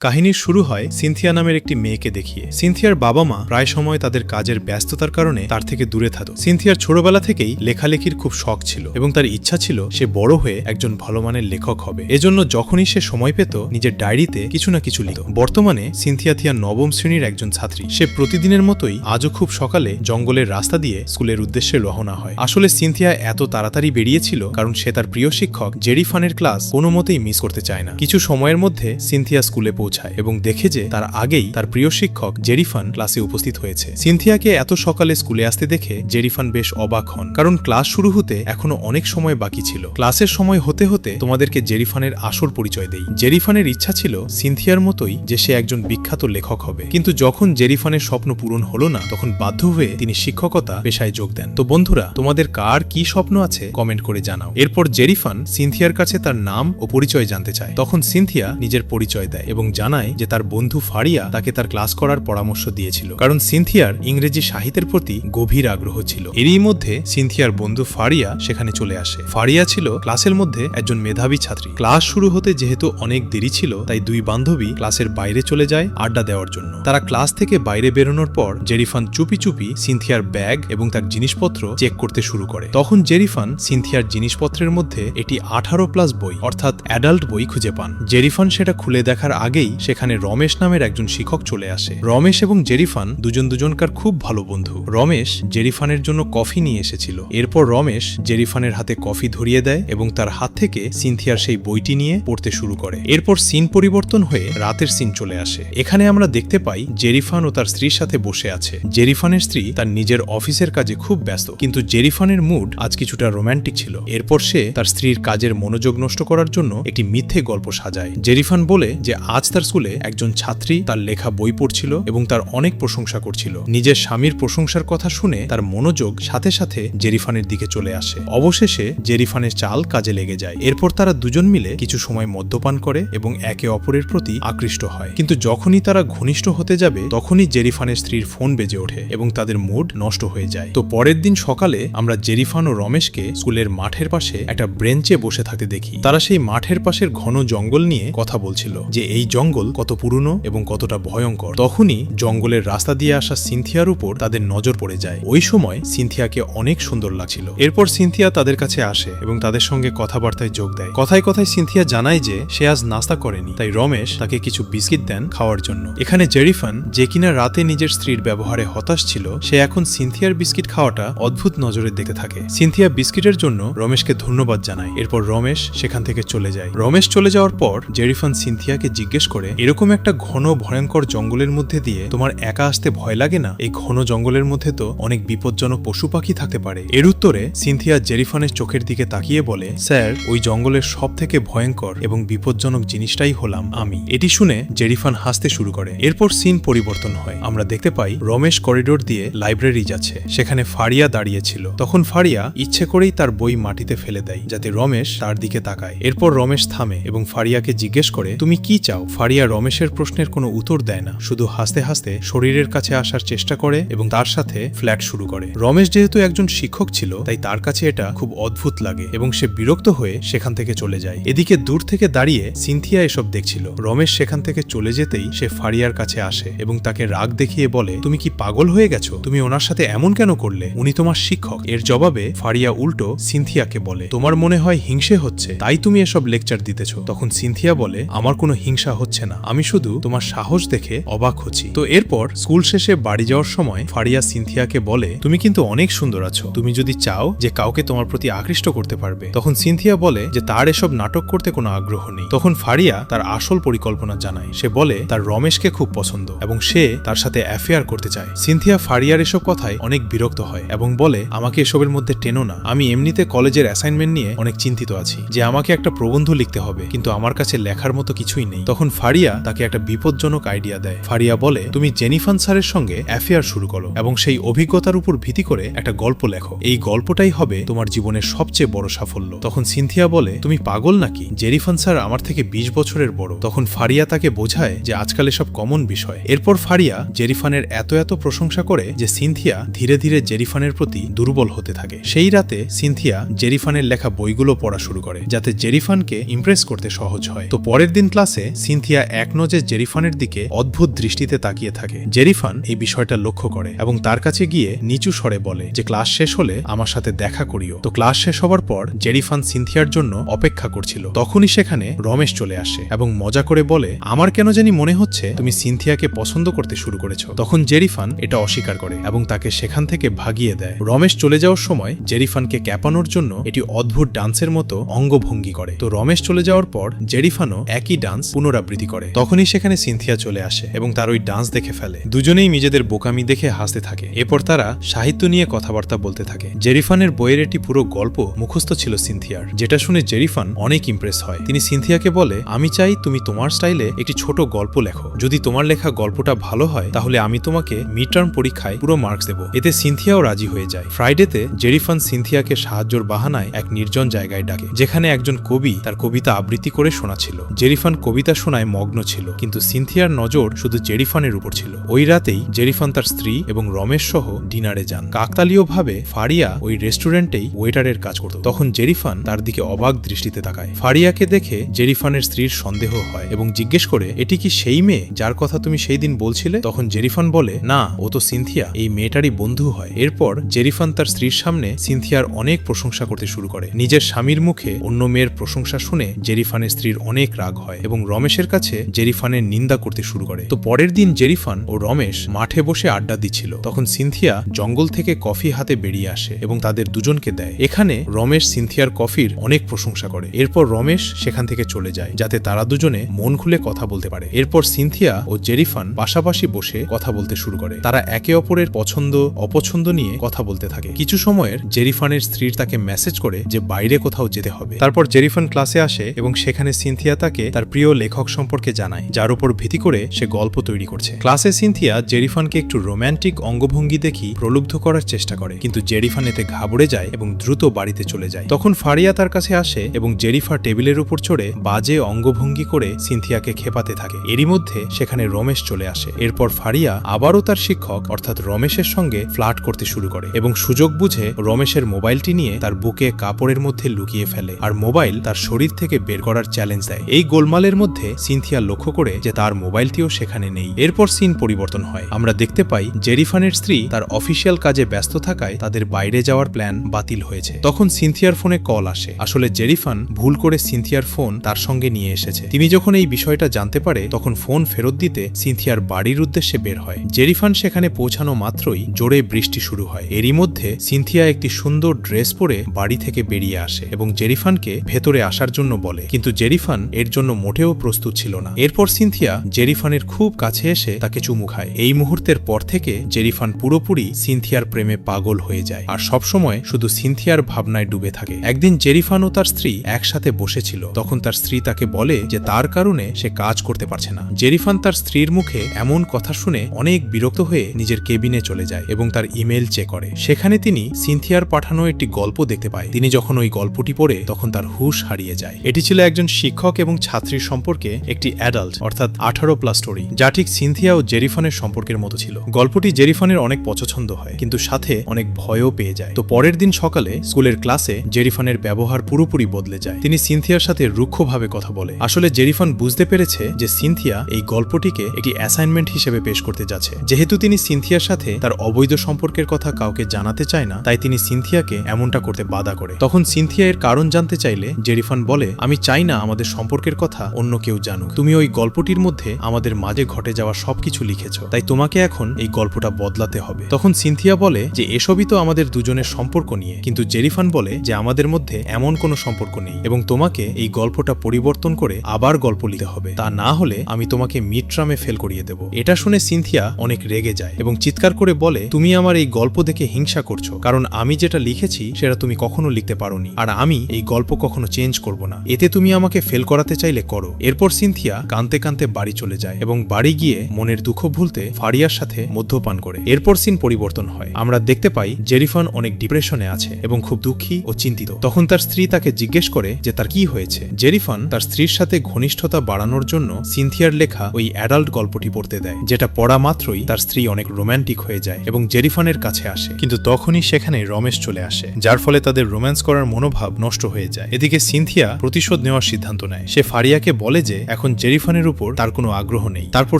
কাহিনীর শুরু হয় সিনথিয়া নামের একটি মেয়েকে দেখিয়ে। সিনথিয়ার বাবা মা প্রায় সময় তাদের কাজের ব্যস্ততার কারণে তার থেকে দূরে থাকত। সিনথিয়ার ছোটবেলা থেকেই লেখালেখির খুব শখ ছিল এবং তার ইচ্ছা ছিল সে বড় হয়ে একজন ভালো মানের লেখক হবে। এজন্য যখনই সে সময় পেত নিজের ডায়েরিতে কিছু না কিছু লিখত। বর্তমানে সিনথিয়া থিয়া নবম শ্রেণীর একজন ছাত্রী। সে প্রতিদিনের মতোই আজও খুব সকালে জঙ্গলের রাস্তা দিয়ে স্কুলের উদ্দেশ্যে রওনা হয়। আসলে সিনথিয়া এত তাড়াতাড়ি বেরিয়েছিল কারণ সে তার প্রিয় শিক্ষক জেরি ফানের ক্লাস কোনো মতেই মিস করতে চায় না। কিছু সময়ের মধ্যে সিনথিয়া স্কুলে পৌঁছায় এবং দেখে যে তার আগেই তার প্রিয় শিক্ষক জেরিফান ক্লাসে উপস্থিত হয়েছে। সিনথিয়াকে এত সকালে স্কুলে আসতে দেখে জেরিফান বেশ অবাক হন, কারণ ক্লাস শুরু হতে এখনো অনেক সময় বাকি ছিল। ক্লাসের সময় হতে হতে তোমাদেরকে জেরিফানের আসল পরিচয় দেই। জেরিফানের ইচ্ছা ছিল সিনথিয়ার মতোই যে সে একজন বিখ্যাত লেখক হবে, কিন্তু যখন জেরিফানের স্বপ্ন পূরণ হলো না তখন বাধ্য হয়ে তিনি শিক্ষকতা পেশায় যোগ দেন। তো বন্ধুরা, তোমাদের কার কি স্বপ্ন আছে কমেন্ট করে জানাও। এরপর জেরিফান সিনথিয়ার কাছে তার নাম ও পরিচয় জানতে চায়। তখন সিনথিয়া নিজের পরিচয় দেয় এবং জানায় যে তার বন্ধু ফারিয়া তাকে তার ক্লাস করার পরামর্শ দিয়েছিল, কারণ সিনথিয়ার ইংরেজি সাহিত্যের প্রতি গভীর আগ্রহ ছিল। এরই মধ্যে সিনথিয়ার বন্ধু ফারিয়া সেখানে চলে আসে। ফারিয়া ছিল ক্লাসের মধ্যে একজন মেধাবী ছাত্রী। ক্লাস শুরু হতে যেহেতু অনেক দেরি ছিল তাই দুই বান্ধবী ক্লাসের বাইরে চলে যায় আড্ডা দেওয়ার জন্য। তারা ক্লাস থেকে বাইরে বেরোনোর পর জেরিফান চুপি চুপি সিনথিয়ার ব্যাগ এবং তার জিনিসপত্র চেক করতে শুরু করে। তখন জেরিফান সিনথিয়ার জিনিসপত্রের মধ্যে এটি 18+ বই অর্থাৎ অ্যাডাল্ট বই খুঁজে পান। জেরিফান সেটা খুলে দেখার আগেই সেখানে রমেশ নামের একজন শিক্ষক চলে আসে। রমেশ এবং জেরিফান দুজনকার খুব ভালো বন্ধু। রমেশ জেরিফানের জন্য কফি নিয়ে এসেছিল। এরপর রমেশ জেরিফানের হাতে কফি ধরিয়ে দেয় এবং তার হাত থেকে সিনথিয়ার সেই বইটি নিয়ে পড়তে শুরু করে। এরপর সিন পরিবর্তন হয়ে রাতের সিন চলে আসে। এখানে আমরা দেখতে পাই জেরিফান ও তার স্ত্রীর সাথে বসে আছে। জেরিফানের স্ত্রী তার নিজের অফিসের কাজে খুব ব্যস্ত, কিন্তু জেরিফানের মুড আজ কিছুটা রোমান্টিক ছিল। এরপর সে তার স্ত্রীর কাজের মনোযোগ নষ্ট করার জন্য একটি মিথ্যে গল্প সাজায়। জেরিফান বলে যে আজ তার স্কুলে একজন ছাত্রী তার লেখা বই পড়ছিল এবং তার অনেক প্রশংসা করছিল। নিজের স্বামীর প্রশংসার কথা শুনে তার মনোযোগ সাথে সাথে জেরিফানের দিকে চলে আসে। অবশেষে জেরিফানের চাল কাজে লেগে যায়। এরপর তারা দুজন মিলে কিছু সময় মদ্যপান করে এবং একে অপরের প্রতি আকৃষ্ট হয়। কিন্তু যখনই তারা ঘনিষ্ঠ হতে যাবে তখনই জেরিফানের স্ত্রীর ফোন বেজে ওঠে এবং তাদের মুড নষ্ট হয়ে যায়। তো পরের দিন সকালে আমরা জেরিফান ও রমেশকে স্কুলের মাঠের পাশে একটা ব্রেঞ্চে বসে থাকতে দেখি। তারা সেই মাঠের পাশের ঘন জঙ্গল নিয়ে কথা বলছিল, যে এই জঙ্গল কত পুরনো এবং কতটা ভয়ঙ্কর। তখনই জঙ্গলের রাস্তা দিয়ে আসা সিনথিয়ার উপর তাদের নজর পড়ে যায়। ওই সময় সিনথিয়াকে অনেক সুন্দর লাগছিল। এরপর সিনথিয়া তাদের কাছে আসে এবং তাদের সঙ্গে কথাবার্তায় যোগ দেয়। কথায় কথায় সিনথিয়া জানায় যে সে আজ নাস্তা করেনি, তাই রমেশ তাকে কিছু বিস্কিট দেন খাওয়ার জন্য। এখানে জেরিফান, যে কিনা রাতে নিজের স্ত্রীর ব্যবহারে হতাশ ছিল, সে এখন সিনথিয়ার বিস্কিট খাওয়াটা অদ্ভুত নজরে দেখে থাকে। সিনথিয়া বিস্কিটের জন্য রমেশকে ধন্যবাদ জানায়। এরপর রমেশ সেখান থেকে চলে যায়। রমেশ চলে যাওয়ার পর জেরিফান সিনথিয়াকে জিজ্ঞেস করে, এরকম একটা ঘন ভয়ঙ্কর জঙ্গলের মধ্যে দিয়ে তোমার একা আসতে ভয় লাগে না? এই ঘন জঙ্গলের মধ্যে তো অনেক বিপজ্জনক পশু পাখি থাকতে পারে। এর উত্তরে সিনথিয়া জেরিফানের চোখের দিকে তাকিয়ে বলে, স্যার, ওই জঙ্গলের সব থেকে ভয়ঙ্কর এবং বিপজ্জনক জিনিসটাই হলাম আমি। এটি শুনে জেরিফান হাসতে শুরু করে। এরপর সিন পরিবর্তন হয়। আমরা দেখতে পাই রমেশ করিডোর দিয়ে লাইব্রেরি যাচ্ছে। সেখানে ফারিয়া দাঁড়িয়েছিল। তখন ফারিয়া ইচ্ছে করেই তার বই মাটিতে ফেলে দেয় যাতে রমেশ তার দিকে তাকায়। এরপর রমেশ থামে এবং ফারিয়াকে জিজ্ঞেস করে, তুমি কি চাও? ফারিয়া রমেশের প্রশ্নের কোনো উত্তর দেয় না, শুধু হাসতে হাসতে শরীরের কাছে আসার চেষ্টা করে এবং তার সাথে ফ্ল্যাট শুরু করে। রমেশ যেহেতু একজন শিক্ষক ছিল তাই তার কাছে এটা খুব অদ্ভুত লাগে এবং সে বিরক্ত হয়ে সেখান থেকে চলে যায়। এদিকে দূর থেকে দাঁড়িয়ে সিনথিয়া এসব দেখছিল। রমেশ সেখান থেকে চলে যেতেই সে ফারিয়ার কাছে আসে এবং তাকে রাগ দেখিয়ে বলে, তুমি কি পাগল হয়ে গেছো? তুমি ওনার সাথে এমন কেন করলে? উনি তোমার শিক্ষক। এর জবাবে ফারিয়া উল্টো সিনথিয়াকে বলে, তোমার মনে হয় হিংসে হচ্ছে তাই তুমি এসব লেকচার দিতেছ। তখন সিনথিয়া বলে, আমার কোনো হিংসা হচ্ছে না, আমি শুধু তোমার সাহস দেখে অবাক হচ্ছি। তো এরপর স্কুল শেষে বাড়ি যাওয়ার সময় ফারিয়া সিনথিয়াকে বলে, তুমি কিন্তু অনেক সুন্দর আছো, তুমি যদি চাও যে কাউকে তোমার প্রতি আকৃষ্ট করতে পারবে। তখন সিনথিয়া বলে যে তার এসব নাটক করতে কোনো আগ্রহ নেই। তখন ফারিয়া তার আসল পরিকল্পনা জানায়। সে বলে তার রমেশকে খুব পছন্দ এবং সে তার সাথে অ্যাফেয়ার করতে চায়। সিনথিয়া ফারিয়ার এসব কথায় অনেক বিরক্ত হয় এবং বলে, আমাকে এসবের মধ্যে টেনো না। আমি এমনিতে কলেজের অ্যাসাইনমেন্ট নিয়ে অনেক চিন্তিত আছি যে আমাকে একটা প্রবন্ধ লিখতে হবে, কিন্তু আমার কাছে লেখার মতো কিছুই নেই। তখন ফারিয়া তাকে একটা বিপজ্জনক আইডিয়া দেয়। ফারিয়া বলে, তুমি জেনিফান স্যারের সঙ্গে অ্যাফেয়ার শুরু করো এবং সেই অভিজ্ঞতার উপর ভিত্তি করে একটা গল্প লেখো। এই গল্পটাই হবে তোমার জীবনের সবচেয়ে বড় সাফল্য। তখন সিনথিয়া বলে, তুমি পাগল নাকি? জেরিফান স্যার আমার থেকে 20 বছরের বড়। তখন ফারিয়া তাকে বোঝায় যে আজকাল এসব কমন বিষয়। এরপর ফারিয়া জেরিফানের এত প্রশংসা করে যে সিনথিয়া ধীরে ধীরে জেরিফানের প্রতি দুর্বল হতে থাকে। সেই রাতে সিনথিয়া জেরিফানের লেখা বইগুলো পড়া শুরু করে যাতে জেরিফানকে ইমপ্রেস করতে সহজ হয়। তো পরের দিন ক্লাসে সিনথিয়া সিনথিয়া একনজরে জেরিফানের দিকে অদ্ভুত দৃষ্টিতে তাকিয়ে থাকে। জেরিফান এই বিষয়টা লক্ষ্য করে এবং তার কাছে গিয়ে নিচু স্বরে বলে যে ক্লাস শেষ হলে আমার সাথে দেখা করিও। তো ক্লাস শেষ হবার পর জেরিফান সিনথিয়ার জন্য অপেক্ষা করছিল। তখনই সেখানে রমেশ চলে আসে এবং মজা করে বলে, আমার কেন জানি মনে হচ্ছে তুমি সিনথিয়াকে পছন্দ করতে শুরু করেছো। তখন জেরিফান এটা অস্বীকার করে এবং তাকে সেখান থেকে ভাগিয়ে দেয়। রমেশ চলে যাওয়ার সময় জেরিফানকে ক্যাপানোর জন্য এটি অদ্ভুত ডান্সের মতো অঙ্গভঙ্গি করে। তো রমেশ চলে যাওয়ার পর জেরিফানও একই ডান্স পুনরাবৃত্তি করে। তখনই সেখানে সিনথিয়া চলে আসে এবং তার ওই ডান্স দেখে ফেলে। দুজনেই নিজেদের বোকামি দেখে হাসতে থাকে। এরপর তারা সাহিত্য নিয়ে কথাবার্তা বলতে থাকে। জেরিফানের বইয়ের একটি পুরো গল্প মুখস্থ ছিল সিনথিয়ার, যেটা শুনে জেরিফান অনেক ইমপ্রেস হয়। তিনি সিনথিয়াকে বলে, আমি চাই তুমি তোমার স্টাইলে একটি ছোট গল্প লেখো। যদি তোমার লেখা গল্পটা ভালো হয় তাহলে আমি তোমাকে মিড টার্ম পরীক্ষায় পুরো মার্কস দেব। এতে সিনথিয়াও রাজি হয়ে যায়। ফ্রাইডেতে জেরিফান সিনথিয়াকে সাহায্যের বাহানায় এক নির্জন জায়গায় ডাকে, যেখানে একজন কবি তার কবিতা আবৃত্তি করে শোনাচ্ছিল। জেরিফান কবিতা শোনায় মগ্ন ছিল, কিন্তু সিনথিয়ার নজর শুধু জেরিফানের উপর ছিল। ওই রাতেই জেরিফান তার স্ত্রী এবং রমেশ সহ ডিনারে যান। কাকতালীয়ভাবে ফারিয়া ওই রেস্টুরেন্টেই ওয়েটারের কাজ করত। তখন জেরিফান তার দিকে অবাক দৃষ্টিতে তাকায়। ফারিয়াকে দেখে জেরিফানের স্ত্রীর সন্দেহ হয় এবং জিজ্ঞেস করে, এটি কি সেই মেয়ে যার কথা তুমি সেই দিন বলছিলে? তখন জেরিফান বলে, না, ও তো সিনথিয়া, এই মেয়েটারই বন্ধু হয়। এরপর জেরিফান তার স্ত্রীর সামনে সিনথিয়ার অনেক প্রশংসা করতে শুরু করে। নিজের স্বামীর মুখে অন্য মেয়ের প্রশংসা শুনে জেরিফানের স্ত্রীর অনেক রাগ হয় এবং রমেশের কাছে জেরিফানের নিন্দা করতে শুরু করে। তো পরের দিন জেরিফান ও রমেশ মাঠে বসে আড্ডা দিচ্ছিল। তখন সিনথিয়া জঙ্গল থেকে কফি হাতে বেরিয়ে আসে এবং তাদের দুজনকে দেয়। এখানে রমেশ সিনথিয়ার কফির অনেক প্রশংসা করে। এরপর রমেশ সেখান থেকে চলে যায় যাতে তারা দুজনে মন খুলে কথা বলতে পারে। এরপর সিনথিয়া ও জেরিফান পাশাপাশি বসে কথা বলতে শুরু করে। তারা একে অপরের পছন্দ অপছন্দ নিয়ে কথা বলতে থাকে। কিছু সময়ের জেরিফানের স্ত্রীর তাকে মেসেজ করে যে বাইরে কোথাও যেতে হবে। তারপর জেরিফান ক্লাসে আসে এবং সেখানে সিনথিয়া তাকে তার প্রিয় লেখক সম্পর্কে জানায়, যার উপর ভিত্তি করে সে গল্প তৈরি করছে। ক্লাসে সিনথিয়া জেরিফানকে একটু রোম্যান্টিক অঙ্গভঙ্গি দেখি প্রলুব্ধ করার চেষ্টা করে, কিন্তু জেরিফান এতে ঘাবড়ে যায় এবং দ্রুত বাড়িতে চলে যায়। তখন ফারিয়া তার কাছে আসে এবং জেরিফা টেবিলের উপর চড়ে বাজে অঙ্গভঙ্গি করে সিনথিয়াকে খেপাতে থাকে। এরই মধ্যে সেখানে রমেশ চলে আসে। এরপর ফারিয়া আবারও তার শিক্ষক অর্থাৎ রমেশের সঙ্গে ফ্লার্ট করতে শুরু করে এবং সুযোগ বুঝে রমেশের মোবাইলটি নিয়ে তার বুকে কাপড়ের মধ্যে লুকিয়ে ফেলে আর মোবাইল তার শরীর থেকে বের করার চ্যালেঞ্জ দেয়। এই গোলমালের মধ্যে সিনথিয়া লক্ষ্য করে যে তার মোবাইলটিও সেখানে নেই। এরপর সিন পরিবর্তন হয়। আমরা দেখতে পাই জেরিফানের স্ত্রী তার অফিসিয়াল কাজে ব্যস্ত থাকায় তাদের বাইরে যাওয়ার প্ল্যান বাতিল হয়েছে। তখন সিনথিয়ার ফোনে কল আসে। আসলে জেরিফান ভুল করে সিনথিয়ার ফোন তার সঙ্গে নিয়ে এসেছে। তিনি যখন এই বিষয়টা জানতে পারে তখন ফোন ফেরত দিতে সিনথিয়ার বাড়ির উদ্দেশ্যে বের হয়। জেরিফান সেখানে পৌঁছানো মাত্রই জোরে বৃষ্টি শুরু হয়। এরই মধ্যে সিনথিয়া একটি সুন্দর ড্রেস পরে বাড়ি থেকে বেরিয়ে আসে এবং জেরিফানকে ভেতরে আসার জন্য বলে, কিন্তু জেরিফান এর জন্য মোটেও প্রস্তুত ছিল না। এরপর সিনথিয়া জেরিফানের খুব কাছে এসে তাকে চুমু খায়। এই মুহূর্তের পর থেকে জেরিফান পুরোপুরি সিনথিয়ার প্রেমে পাগল হয়ে যায় আর সবসময় শুধু সিনথিয়ার ভাবনায় ডুবে থাকে। একদিন জেরিফান ও তার স্ত্রী একসাথে বসেছিল। তখন তার স্ত্রী তাকে বলে যে তার কারণে সে কাজ করতে পারছে না। জেরিফান তার স্ত্রীর মুখে এমন কথা শুনে অনেক বিরক্ত হয়ে নিজের কেবিনে চলে যায় এবং তার ইমেল চেক করে। সেখানে তিনি সিনথিয়ার পাঠানো একটি গল্প দেখতে পায়। তিনি যখন ওই গল্পটি পড়ে তখন তার হুঁশ হারিয়ে যায়। এটি ছিল একজন শিক্ষক এবং ছাত্রীর সম্পর্কে একটি অ্যাডাল্ট অর্থাৎ 18+ স্টোরি, যা ঠিক সিনথিয়া ও জেরিফানের সম্পর্কের মতো ছিল। গল্পটি জেরিফানের অনেক পছন্দ হয়, কিন্তু সাথে অনেক ভয়ও পেয়ে যায়। তো পরের দিন সকালে স্কুলের ক্লাসে জেরিফানের ব্যবহার পুরোপুরি বদলে যায়। তিনি সিনথিয়ার সাথে রুক্ষভাবে কথা বলে। আসলে জেরিফান বুঝতে পেরেছে যে সিনথিয়া এই গল্পটিকে একটি অ্যাসাইনমেন্ট হিসেবে পেশ করতে যাচ্ছে। যেহেতু তিনি সিনথিয়ার সাথে তার অবৈধ সম্পর্কের কথা কাউকে জানাতে চায় না, তাই তিনি সিনথিয়াকে এমনটা করতে বাধা করে। তখন সিনথিয়া এর কারণ জানতে চাইলে জেরিফান বলে, আমি চাই না আমাদের সম্পর্কের কথা অন্য কেউ জানুক। তুমি ওই গল্পটির মধ্যে আমাদের মাঝে ঘটে যাওয়া সবকিছু লিখেছ, তাই তোমাকে এখন এই গল্পটা বদলাতে হবে। তখন সিনথিয়া বলে যে এসবই তো আমাদের দুজনের সম্পর্ক নিয়ে, কিন্তু জেরিফান বলে যে আমাদের মধ্যে এমন কোনো সম্পর্ক নেই এবং তোমাকে এই গল্পটা পরিবর্তন করে আবার গল্প লিখতে হবে, তা না হলে আমি তোমাকে মিড টার্মে ফেল করিয়ে দেব। এটা শুনে সিনথিয়া অনেক রেগে যায় এবং চিৎকার করে বলে, তুমি আমার এই গল্প দেখে হিংসা করছো, কারণ আমি যেটা লিখেছি সেটা তুমি কখনো লিখতে পারোনি আর আমি এই গল্প কখনো চেঞ্জ করব না। এতে তুমি আমাকে ফেল করাতে চাইলে করো। এরপর সিনথিয়া কাঁদতে কাঁদতে বাড়ি চলে যায় এবং বাড়ি গিয়ে মনের দুঃখ ভুলতে ফারিয়ার সাথে মদ্যপান করে। এরপর সিন পরিবর্তন হয়। আমরা দেখতে পাই জেরিফান অনেক ডিপ্রেশনে আছে এবং খুব দুঃখী ও চিন্তিত। তখন তার স্ত্রী তাকে জিজ্ঞেস করে যে তার কি হয়েছে। জেরিফান তার স্ত্রীর সাথে ঘনিষ্ঠতা বাড়ানোর জন্য সিনথিয়ার লেখা ওই অ্যাডাল্ট গল্পটি পড়তে দেয়, যেটা পড়া মাত্রই তার স্ত্রী অনেক রোম্যান্টিক হয়ে যায় এবং জেরিফানের কাছে আসে। কিন্তু তখনই সেখানে রমেশ চলে আসে, যার ফলে তাদের রোম্যান্স করার মনোভাব নষ্ট হয়ে যায়। এদিকে সিনথিয়া প্রতিশোধ নেওয়ার সিদ্ধান্ত নেয়। সে ফারিয়াকে বলে যে এখন এখন জেরিফানের উপর তার কোনো আগ্রহ নেই। তারপর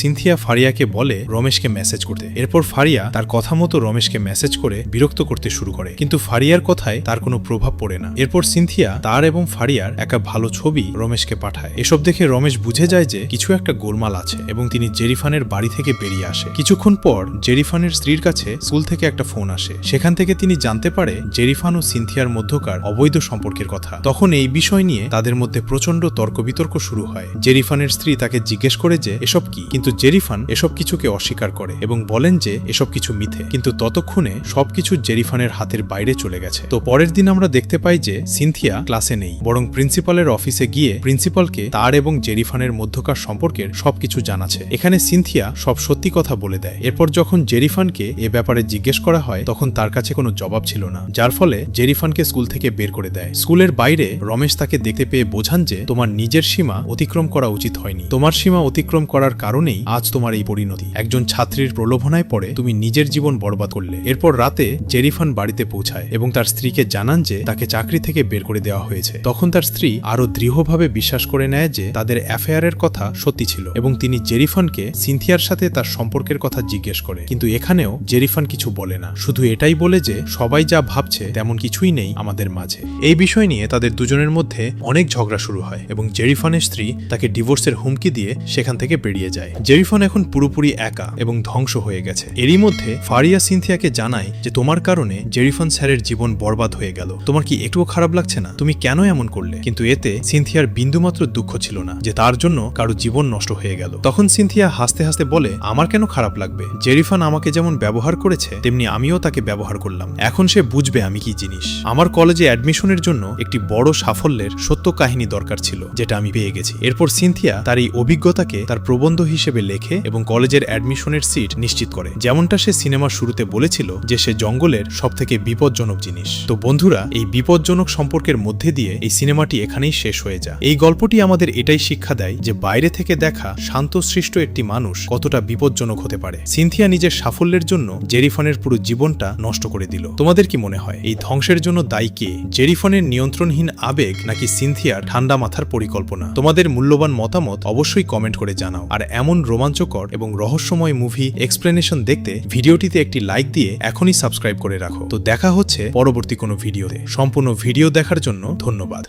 সিনথিয়া ফারিয়াকে বলে রমেশকে মেসেজ করতে। এরপর ফারিয়া তার কথা মতো রমেশকে মেসেজ করে বিরক্ত করতে শুরু করে, কিন্তু ফারিয়ার কথায় তার কোনো প্রভাব পড়ে না। এরপর সিনথিয়া তার এবং ফারিয়ার একটা ভালো ছবি রমেশকে পাঠায়। এসব দেখে রমেশ বুঝে যায় যে কিছু একটা গোলমাল আছে এবং তিনি জেরিফানের বাড়ি থেকে বেরিয়ে আসে। কিছুক্ষণ পর জেরিফানের স্ত্রীর কাছে স্কুল থেকে একটা ফোন আসে। সেখান থেকে তিনি জানতে পারে জেরিফান ও সিনথিয়ার মধ্যকার অবৈধ সম্পর্কের কথা। তখন এই বিষয় নিয়ে তাদের মধ্যে প্রচন্ড তর্ক বিতর্ক শুরু হয়। জেরিফানের স্ত্রী তাকে জিজ্ঞেস করে যে এসব কি, কিন্তু জেরিফান এসব কিছুকে অস্বীকার করে এবং বলেন যে এসব কিছু মিথ্যে। কিন্তু ততক্ষণে সবকিছু জেরিফানের হাতের বাইরে চলে গেছে। তো পরের দিন আমরা দেখতে পাই যে সিনথিয়া ক্লাসে নেই, বরং প্রিন্সিপালের অফিসে গিয়ে প্রিন্সিপালকে তার এবং জেরিফানের মধ্যকার সম্পর্কের সবকিছু জানাচ্ছে। এখানে সিনথিয়া সব সত্যি কথা বলে দেয়। এরপর যখন জেরিফানকে এ ব্যাপারে জিজ্ঞেস করা হয় তখন তার কাছে কোনো জবাব ছিল না, যার ফলে জেরিফানকে স্কুল থেকে বের করে দেয়। স্কুলের বাইরে রমেশ তাকে দেখতে পেয়ে বোঝান যে তোমার নিজের সীমা অতিক্রম করা উচিত হয়নি। তোমার সীমা অতিক্রম করার কারণেই আজ তোমার এই পরিণতি। একজন ছাত্রীর প্রলোভনায় পড়ে তুমি নিজের জীবন বরবাদ করলে। এরপর রাতে জেরিফান বাড়িতে পৌঁছায় এবং তার স্ত্রীকে জানান যে তাকে চাকরি থেকে বের করে দেওয়া হয়েছে। তখন তার স্ত্রী আরো দৃঢ়ভাবে বিশ্বাস করে নেয় যে তাদের অ্যাফেয়ারের কথা সত্যি ছিল এবং তিনি জেরিফানকে সিনথিয়ার সাথে তার সম্পর্কের কথা জিজ্ঞেস করে। কিন্তু এখানেও জেরিফান কিছু বলে না, শুধু এটাই বলে যে সবাই যা ভাবছে তেমন কিছুই নেই আমাদের মাঝে। এই বিষয় নিয়ে তাদের দুজনের মধ্যে অনেক ঝগড়া শুরু হয় এবং জেরিফানের স্ত্রী তাকে ডিভোর্সের হুমকি দিয়ে সেখান থেকে বেরিয়ে যায়। জেরিফান এখন পুরোপুরি একা এবং ধ্বংস হয়ে গেছে। এরই মধ্যে ফারিয়া সিনথিয়াকে জানায় যে তোমার কারণে জেরিফান স্যারের জীবন বরবাদ হয়ে গেল। তোমার কি একটুও খারাপ লাগছে না? তুমি কেন এমন করলে? কিন্তু এতে সিনথিয়ার বিন্দুমাত্র দুঃখ ছিল না যে তার জন্য কারো জীবন নষ্ট হয়ে গেল। তখন সিনথিয়া হাসতে হাসতে বলে আমার কেন খারাপ লাগবে? জেরিফান আমাকে যেমন ব্যবহার করেছে তেমনি আমিও তাকে ব্যবহার করলাম। এখন সে বুঝবে আমি কি জিনিস। আমার কলেজে অ্যাডমিশনের জন্য একটি বড় সাফল্যের সত্য কাহিনী দরকার ছিল, যেটা আমি পেয়ে গেছি। এরপর সিনথিয়া তার এই অভিজ্ঞতাকে তার প্রবন্ধ হিসেবে লেখে এবং কলেজের অ্যাডমিশনের সিট নিশ্চিত করে, যেমনটা সে সিনেমার শুরুতে বলেছিল যে সে জঙ্গলের সবথেকে বিপজ্জনক জিনিস। তো বন্ধুরা, এই বিপজ্জনক সম্পর্কের মধ্যে দিয়ে এই সিনেমাটি এখানেই শেষ হয়ে যায়। এই গল্পটি আমাদের এটাই শিক্ষা দেয় যে বাইরে থেকে দেখা শান্তশিষ্ট একটি মানুষ কতটা বিপজ্জনক হতে পারে। সিনথিয়া নিজের সাফল্যের জন্য জেরিফানের পুরো জীবনটা নষ্ট করে দিল। তোমাদের কি মনে হয় এই ধ্বংসের জন্য দায়ী কে? জেরিফানের নিয়ন্ত্রণহীন আবেগ নাকি সিনথিয়ার ঠান্ডা মাথার পরিকল্পনা? তোমাদের মূল্যবান মতামত অবশ্যই কমেন্ট করে জানাও। আর এমন রোমাঞ্চকর এবং রহস্যময় মুভি এক্সপ্লেনেশন দেখতে ভিডিওটিতে একটি লাইক দিয়ে এখনই সাবস্ক্রাইব করে রাখো। তো দেখা হচ্ছে পরবর্তী কোনো ভিডিওতে। সম্পূর্ণ ভিডিও দেখার জন্য ধন্যবাদ।